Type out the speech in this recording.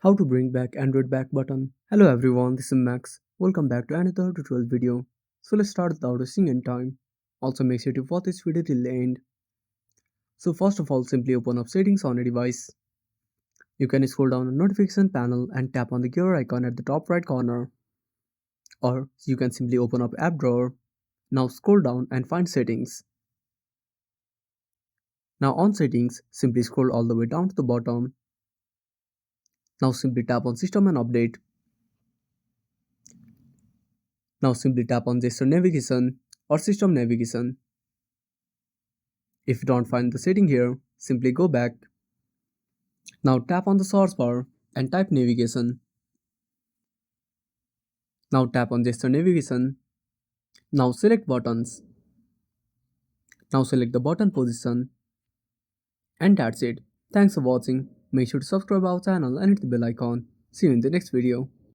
How to bring back Android back button. Hello everyone, this is Max. Welcome back to another tutorial video. So let's start without wasting any time. Also make sure to watch this video till the end. So first of all, simply open up settings on a device. You can scroll down the notification panel and tap on the gear icon at the top right corner. Or you can simply open up app drawer. Now scroll down and find settings. Now on settings, simply scroll all the way down to the bottom. Now simply tap on system and update. Now simply tap on gesture navigation or system navigation. If you don't find the setting here, simply go back. Now tap on the source bar and type navigation. Now tap on gesture navigation. Now select buttons. Now select the button position. And that's it. Thanks for watching. Make sure to subscribe our channel and hit the bell icon. See you in the next video.